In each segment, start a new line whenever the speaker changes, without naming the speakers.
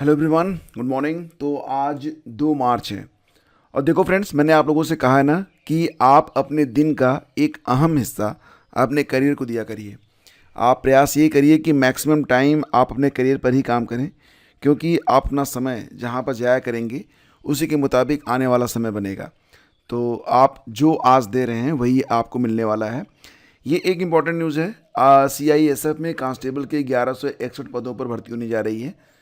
Hello everyone, good morning. तो आज 2 मार्च है और देखो फ्रेंड्स, मैंने आप लोगों से कहा है ना कि आप अपने दिन का एक अहम हिस्सा अपने करियर को दिया करिए। आप प्रयास ये करिए कि मैक्सिमम टाइम आप अपने करियर पर ही काम करें, क्योंकि आप अपना समय जहाँ पर जाया करेंगे उसी के मुताबिक आने वाला समय बनेगा। तो आप जो आज दे रहे हैं वही आपको मिलने वाला है। ये एक इम्पॉर्टेंट न्यूज़ है। CISF में कांस्टेबल के 1161 पदों पर भर्ती होने जा रही है।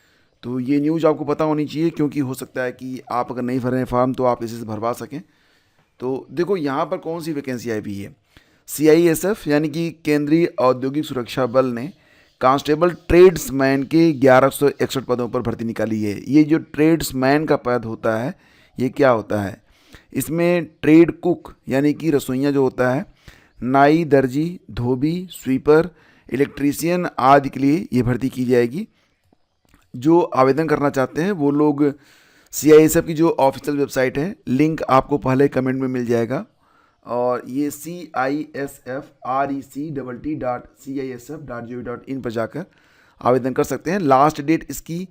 तो ये न्यूज़ आपको पता होनी चाहिए, क्योंकि हो सकता है कि आप अगर नहीं भर रहे हैं फॉर्म तो आप इसे से भरवा सकें। तो देखो यहाँ पर कौन सी वैकेंसी आई हुई है। CISF यानी कि केंद्रीय औद्योगिक सुरक्षा बल ने कांस्टेबल ट्रेड्समैन के 1161 पदों पर भर्ती निकाली है। ये जो ट्रेड्समैन का पद होता है, ये क्या होता है? इसमें ट्रेड कुक यानी कि रसोइया जो होता है, नाई, दर्जी, धोबी, स्वीपर, इलेक्ट्रीशियन आदि के लिए ये भर्ती की जाएगी। जो आवेदन करना चाहते हैं वो लोग CISF की जो ऑफिशियल वेबसाइट है, लिंक आपको पहले कमेंट में मिल जाएगा, और ये CISFRECTT.CISF.gov.in पर जाकर आवेदन कर सकते हैं। लास्ट डेट इसकी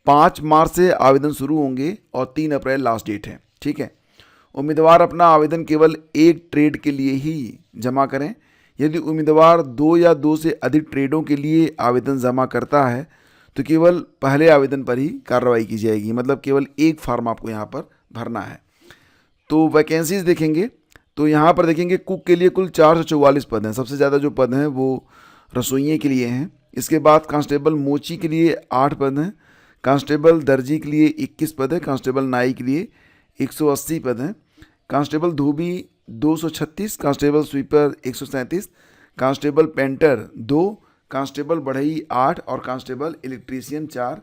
5 मार्च से आवेदन शुरू होंगे और 3 अप्रैल लास्ट डेट है। ठीक है। उम्मीदवार अपना आवेदन केवल एक ट्रेड के लिए ही जमा करें। यदि उम्मीदवार 2 या 2 से अधिक ट्रेडों के लिए आवेदन जमा करता है तो केवल पहले आवेदन पर ही कार्रवाई की जाएगी। मतलब केवल एक फॉर्म आपको यहाँ पर भरना है। तो वैकेंसीज देखेंगे तो यहाँ पर देखेंगे कुक के लिए कुल 444 पद हैं। सबसे ज़्यादा जो पद हैं वो रसोइये के लिए हैं। इसके बाद कांस्टेबल मोची के लिए 8 पद हैं, कांस्टेबल दर्जी के लिए 21 पद है, कांस्टेबल नाई के लिए 180 पद हैं, कांस्टेबल धोबी 236, constable sweeper 137, constable painter 2, constable बढ़ई 8 और कांस्टेबल इलेक्ट्रीशियन 4,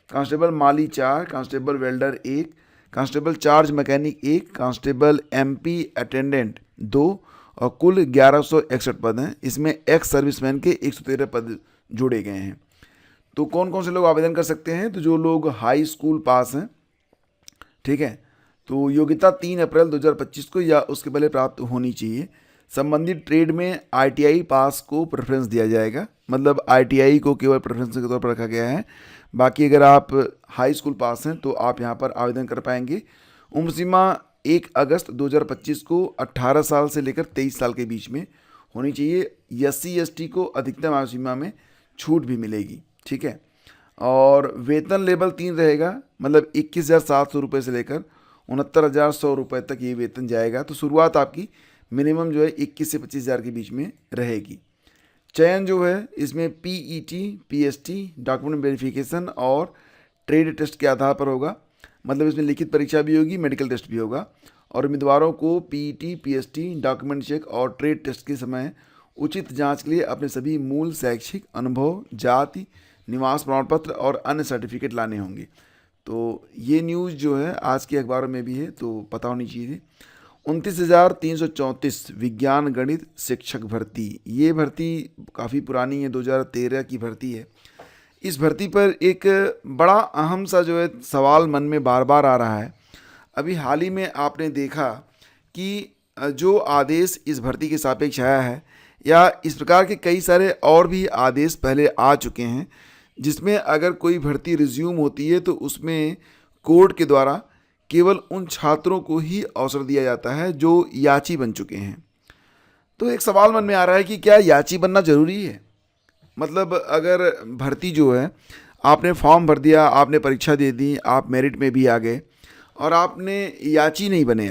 कांस्टेबल माली 4, constable welder 1, constable charge mechanic 1, constable MP attendant 2 और कुल 1161 पद हैं। इसमें एक्स सर्विसमैन के 113 पद जोड़े गए हैं। तो कौन कौन से लोग आवेदन कर सकते हैं? तो जो लोग हाई स्कूल पास हैं, ठीक है, तो योग्यता 3 अप्रैल 2025 को या उसके पहले प्राप्त होनी चाहिए। संबंधित ट्रेड में ITI पास को प्रेफरेंस दिया जाएगा। मतलब ITI को केवल प्रेफरेंस के तौर पर रखा गया है। बाकी अगर आप हाई स्कूल पास हैं तो आप यहाँ पर आवेदन कर पाएंगे। उम्र सीमा 1 अगस्त 2025 को 18 साल से लेकर 23 साल के बीच में होनी चाहिए। SC ST को अधिकतम आयु सीमा में छूट भी मिलेगी। ठीक है। और वेतन लेवल 3 रहेगा। मतलब 21,700 रुपये से लेकर 69,100 रुपये तक ये वेतन जाएगा। तो शुरुआत आपकी मिनिमम जो है 21 से 25,000 के बीच में रहेगी। चयन जो है इसमें PET PST डॉक्यूमेंट वेरिफिकेशन और ट्रेड टेस्ट के आधार पर होगा। मतलब इसमें लिखित परीक्षा भी होगी, मेडिकल टेस्ट भी होगा। और उम्मीदवारों को PET PST डॉक्यूमेंट चेक और ट्रेड टेस्ट के समय उचित जांच के लिए अपने सभी मूल शैक्षिक अनुभव, जाति, निवास प्रमाण पत्र और अन्य सर्टिफिकेट लाने होंगे। तो ये न्यूज़ जो है आज के अखबारों में भी है, तो पता होनी चाहिए थी। 29,334 विज्ञान गणित शिक्षक भर्ती। ये भर्ती काफ़ी पुरानी है, 2013 की भर्ती है। इस भर्ती पर एक बड़ा अहम सा जो है सवाल मन में बार बार आ रहा है। अभी हाल ही में आपने देखा कि जो आदेश इस भर्ती के सापेक्ष आया है, या इस प्रकार के कई सारे और भी आदेश पहले आ चुके हैं, जिसमें अगर कोई भर्ती रिज्यूम होती है तो उसमें कोर्ट के द्वारा केवल उन छात्रों को ही अवसर दिया जाता है जो याची बन चुके हैं। तो एक सवाल मन में आ रहा है कि क्या याची बनना ज़रूरी है? मतलब अगर भर्ती जो है, आपने फॉर्म भर दिया, आपने परीक्षा दे दी, आप मेरिट में भी आ गए और आपने याची नहीं बने,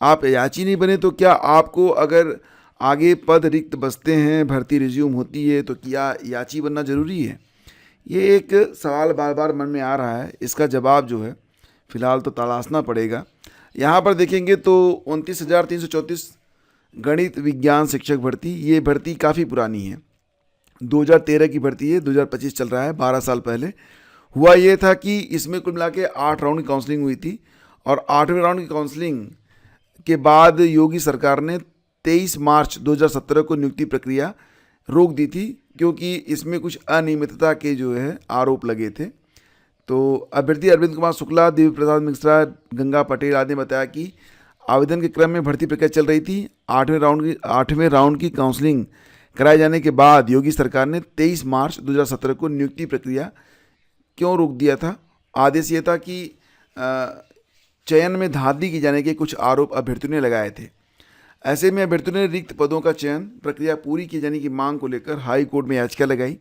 आप याची नहीं बने, तो क्या आपको अगर आगे पद रिक्त बचते हैं, भर्ती रिज्यूम होती है, तो क्या याची बनना ज़रूरी है? ये एक सवाल बार बार मन में आ रहा है। इसका जवाब जो है फ़िलहाल तो तलाशना पड़ेगा। यहाँ पर देखेंगे तो 29,334 गणित विज्ञान शिक्षक भर्ती, ये भर्ती काफ़ी पुरानी है। 2013 की भर्ती है, 2025 चल रहा है, 12 साल पहले हुआ ये था कि इसमें कुल मिला के 8 राउंड की काउंसलिंग हुई थी। और 8वें राउंड की काउंसलिंग के बाद योगी सरकार ने 23 मार्च 2017 को नियुक्ति प्रक्रिया रोक दी थी, क्योंकि इसमें कुछ अनियमितता के जो है आरोप लगे थे। तो अभ्यर्थी अरविंद कुमार शुक्ला, देवी प्रसाद मिश्रा, गंगा पटेल आदि ने बताया कि आवेदन के क्रम में भर्ती प्रक्रिया चल रही थी। 8वें राउंड की काउंसलिंग कराए जाने के बाद योगी सरकार ने 23 मार्च 2017 को नियुक्ति प्रक्रिया क्यों रोक दिया था आदेश ये था कि चयन में धांधली की जाने के कुछ आरोप अभ्यर्थियों ने लगाए थे। ऐसे में अभ्यर्थियों ने रिक्त पदों का चयन प्रक्रिया पूरी की जाने की मांग को लेकर हाई कोर्ट में याचिका लगाई।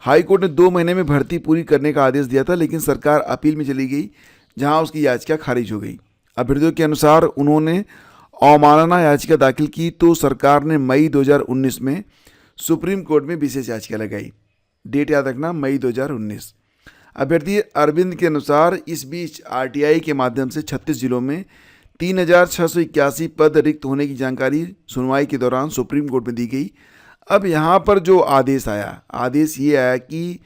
हाई कोर्ट ने 2 महीने में भर्ती पूरी करने का आदेश दिया था, लेकिन सरकार अपील में चली गई, जहां उसकी याचिका खारिज हो गई। अभ्यर्थियों के अनुसार उन्होंने अवमानना याचिका दाखिल की तो सरकार ने मई 2019 में सुप्रीम कोर्ट में विशेष याचिका लगाई। डेट याद रखना, मई 2019। अभ्यर्थी अरविंद के अनुसार इस बीच आरटीआई के माध्यम से 36 जिलों में 3681 पद रिक्त होने की जानकारी सुनवाई के दौरान सुप्रीम कोर्ट में दी गई। अब यहाँ पर जो आदेश आया, आदेश ये आया कि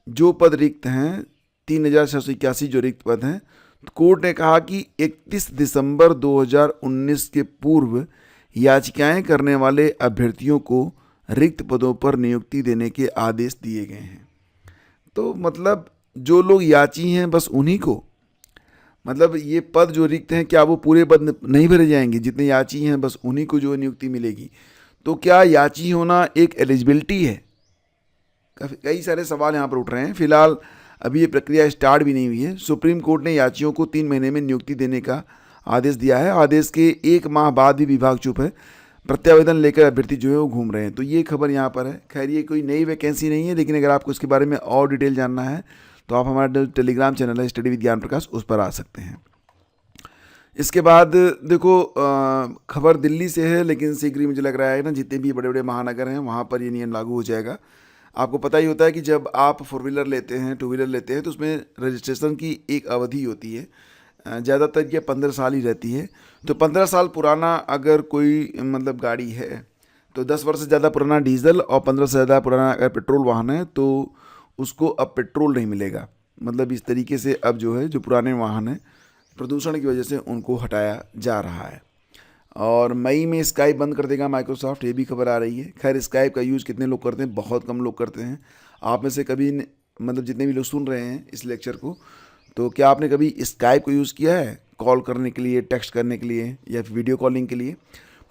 जो पद रिक्त हैं 3681 जो रिक्त पद हैं, तो कोर्ट ने कहा कि 31 दिसंबर 2019 के पूर्व याचिकाएं करने वाले अभ्यर्थियों को रिक्त पदों पर नियुक्ति देने के आदेश दिए गए हैं। तो मतलब जो लोग याची हैं बस उन्हीं को, मतलब ये पद जो रिक्त हैं क्या वो पूरे पद नहीं भरे जाएंगे? जितने याची हैं बस उन्हीं को जो नियुक्ति मिलेगी। तो क्या याची होना एक एलिजिबिलिटी है? कई सारे सवाल यहाँ पर उठ रहे हैं। फिलहाल अभी ये प्रक्रिया स्टार्ट भी नहीं हुई है। सुप्रीम कोर्ट ने याचियों को 3 महीने में नियुक्ति देने का आदेश दिया है। आदेश के 1 माह बाद भी विभाग चुप है। प्रत्यावेदन लेकर अभ्यर्थी जो है वो घूम रहे हैं। तो ये खबर यहाँ पर है। खैर ये कोई नई वैकेंसी नहीं है, लेकिन अगर आपको इसके बारे में और डिटेल जानना है तो आप हमारा टेलीग्राम चैनल है स्टडी विद ज्ञान प्रकाश, उस पर आ सकते हैं। इसके बाद देखो खबर दिल्ली से है, लेकिन शीघ्र ही मुझे लग रहा है ना जितने भी बड़े बड़े महानगर हैं वहाँ पर ये नियम लागू हो जाएगा। आपको पता ही होता है कि जब आप 4 व्हीलर लेते हैं, 2 व्हीलर लेते हैं, तो उसमें रजिस्ट्रेशन की एक अवधि होती है, ज़्यादातर ये 15 साल ही रहती है। तो 15 साल पुराना अगर कोई मतलब गाड़ी है तो 10 वर्ष से ज़्यादा पुराना डीजल और 15 से ज़्यादा पुराना अगर पेट्रोल वाहन है तो उसको अब पेट्रोल नहीं मिलेगा। मतलब इस तरीके से अब जो है जो पुराने वाहन हैं प्रदूषण की वजह से उनको हटाया जा रहा है। और मई में स्काइप बंद कर देगा माइक्रोसॉफ्ट, ये भी खबर आ रही है। खैर स्काइप का यूज़ कितने लोग करते हैं? बहुत कम लोग करते हैं। आप में से कभी मतलब जितने भी लोग सुन रहे हैं इस लेक्चर को, तो क्या आपने कभी स्काइप को यूज़ किया है कॉल करने के लिए, टेक्स्ट करने के लिए या वीडियो कॉलिंग के लिए?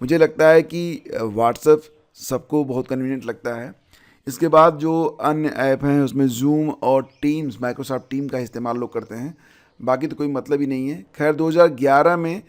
मुझे लगता है कि व्हाट्सएप सबको बहुत कन्वीनियंट लगता है। इसके बाद जो अन्य ऐप हैं उसमें जूम और टीम्स, माइक्रोसॉफ्ट टीम का इस्तेमाल लोग करते हैं, बाकी तो कोई मतलब ही नहीं है। खैर 2011 में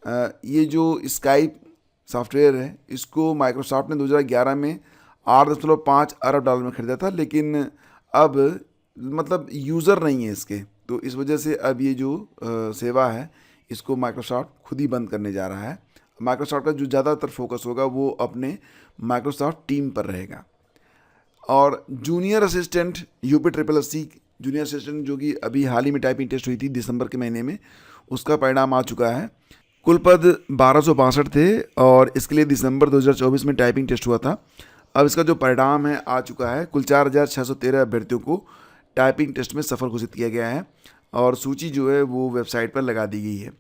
ये जो स्काइप सॉफ्टवेयर है इसको माइक्रोसॉफ्ट ने 2011 में 8.5 अरब डॉलर में खरीदा था, लेकिन अब मतलब यूज़र नहीं है इसके, तो इस वजह से अब ये जो सेवा है इसको माइक्रोसॉफ्ट खुद ही बंद करने जा रहा है। माइक्रोसॉफ्ट का जो ज़्यादातर फोकस होगा वो अपने माइक्रोसॉफ्ट टीम पर रहेगा। और junior assistant UPSSC junior assistant जो कि अभी हाल ही में टाइपिंग टेस्ट हुई थी दिसंबर के महीने में, उसका परिणाम आ चुका है। कुल पद 1262 थे और इसके लिए दिसंबर 2024 में टाइपिंग टेस्ट हुआ था। अब इसका जो परिणाम है आ चुका है। कुल 4613 अभ्यर्थियों को टाइपिंग टेस्ट में सफल घोषित किया गया है और सूची जो है वो वेबसाइट पर लगा दी गई है।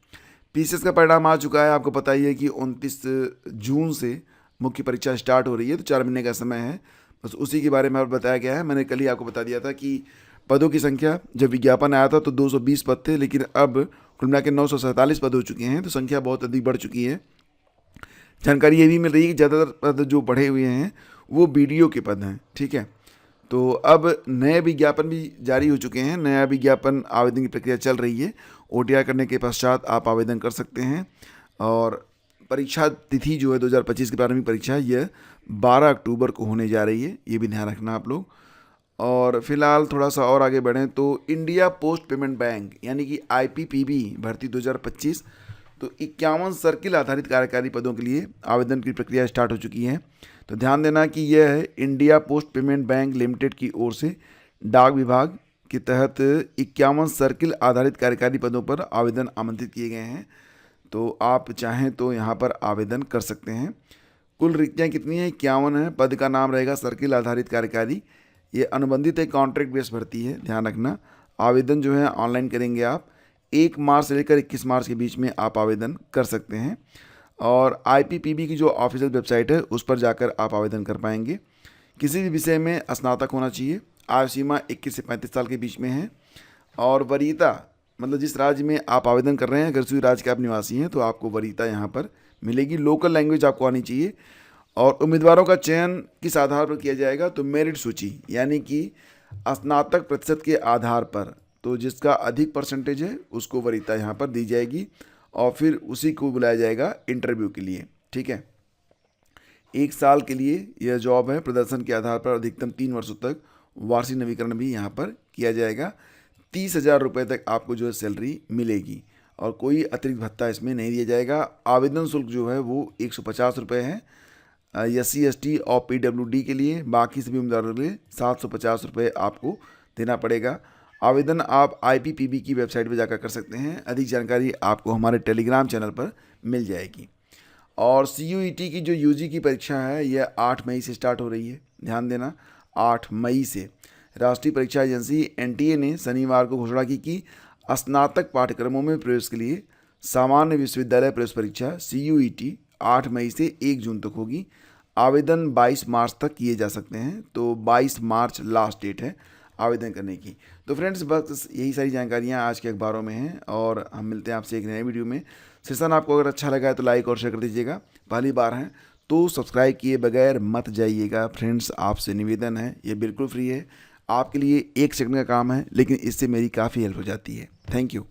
PCS का परिणाम आ चुका है। आपको पता ही है कि 29 जून से मुख्य परीक्षा स्टार्ट हो रही है, तो 4 महीने का समय है। बस उसी के बारे में बताया गया है। मैंने कल ही आपको बता दिया था कि पदों की संख्या जब विज्ञापन आया था तो 220 पद थे, लेकिन अब कुल मिला के 947 पद हो चुके हैं, तो संख्या बहुत अधिक बढ़ चुकी है। जानकारी ये भी मिल रही है कि ज़्यादातर पद जो बढ़े हुए हैं वो BDO के पद हैं। ठीक है, तो अब नए विज्ञापन भी जारी हो चुके हैं। नया विज्ञापन आवेदन की प्रक्रिया चल रही है। OTR करने के पश्चात आप आवेदन कर सकते हैं और परीक्षा तिथि जो है 2025 की प्रारंभिक परीक्षा यह 12 अक्टूबर को होने जा रही है, ये भी ध्यान रखना आप लोग। और फिलहाल थोड़ा सा और आगे बढ़ें तो इंडिया पोस्ट पेमेंट बैंक यानी कि IPPB भर्ती 2025, तो 51 सर्किल आधारित कार्यकारी पदों के लिए आवेदन की प्रक्रिया स्टार्ट हो चुकी है। तो ध्यान देना कि यह है India post payment bank limited की ओर से डाक विभाग के तहत 51 सर्किल आधारित कार्यकारी पदों पर आवेदन आमंत्रित किए गए हैं। तो आप चाहें तो यहाँ पर आवेदन कर सकते हैं। कुल रिक्तियाँ कितनी हैं? 51 है। पद का नाम रहेगा सर्किल आधारित कार्यकारी। ये अनुबंधित एक कॉन्ट्रैक्ट बेस भर्ती है, ध्यान रखना। आवेदन जो है ऑनलाइन करेंगे आप। 1 मार्च से लेकर 21 मार्च के बीच में आप आवेदन कर सकते हैं और IPPB की जो ऑफिशियल वेबसाइट है उस पर जाकर आप आवेदन कर पाएंगे। किसी भी विषय में स्नातक होना चाहिए। आयु सीमा 21 से 35 साल के बीच में है और वरीयता मतलब जिस राज्य में आप आवेदन कर रहे हैं, अगर उसी राज्य के आप निवासी हैं तो आपको वरीयता यहाँ पर मिलेगी। लोकल लैंग्वेज आपको आनी चाहिए और उम्मीदवारों का चयन किस आधार पर किया जाएगा? तो मेरिट सूची यानी कि स्नातक प्रतिशत के आधार पर तो जिसका अधिक परसेंटेज है उसको वरीयता यहाँ पर दी जाएगी और फिर उसी को बुलाया जाएगा इंटरव्यू के लिए। ठीक है, 1 साल के लिए यह जॉब है। प्रदर्शन के आधार पर अधिकतम 3 वर्षों तक वार्षिक नवीकरण भी यहाँ पर किया जाएगा। 30,000 रुपये तक आपको जो है सैलरी मिलेगी और कोई अतिरिक्त भत्ता इसमें नहीं दिया जाएगा। आवेदन शुल्क जो है वो 150 रुपये है SC ST और PWD के लिए। बाकी सभी उम्मीदवारों के लिए 750 रुपये आपको देना पड़ेगा। आवेदन आप IPPB की वेबसाइट पर जाकर कर सकते हैं। अधिक जानकारी आपको हमारे टेलीग्राम चैनल पर मिल जाएगी। और CUET की जो UG की परीक्षा है यह 8 मई से स्टार्ट हो रही है। ध्यान देना, 8 मई से। राष्ट्रीय परीक्षा एजेंसी NTA ने शनिवार को घोषणा की कि स्नातक पाठ्यक्रमों में प्रवेश के लिए सामान्य विश्वविद्यालय प्रवेश परीक्षा CUET 8 मई से 1 जून तक होगी। आवेदन 22 मार्च तक किए जा सकते हैं, तो 22 मार्च लास्ट डेट है आवेदन करने की। तो फ्रेंड्स, बस यही सारी जानकारियाँ आज के अखबारों में हैं और हम मिलते हैं आपसे एक नए वीडियो में। सेशन आपको अगर अच्छा लगा है तो लाइक और शेयर कर दीजिएगा। पहली बार हैं तो सब्सक्राइब किए बगैर मत जाइएगा। फ्रेंड्स, आपसे निवेदन है, ये बिल्कुल फ्री है, आपके लिए 1 सेकंड का काम है, लेकिन इससे मेरी काफ़ी हेल्प हो जाती है। Thank you.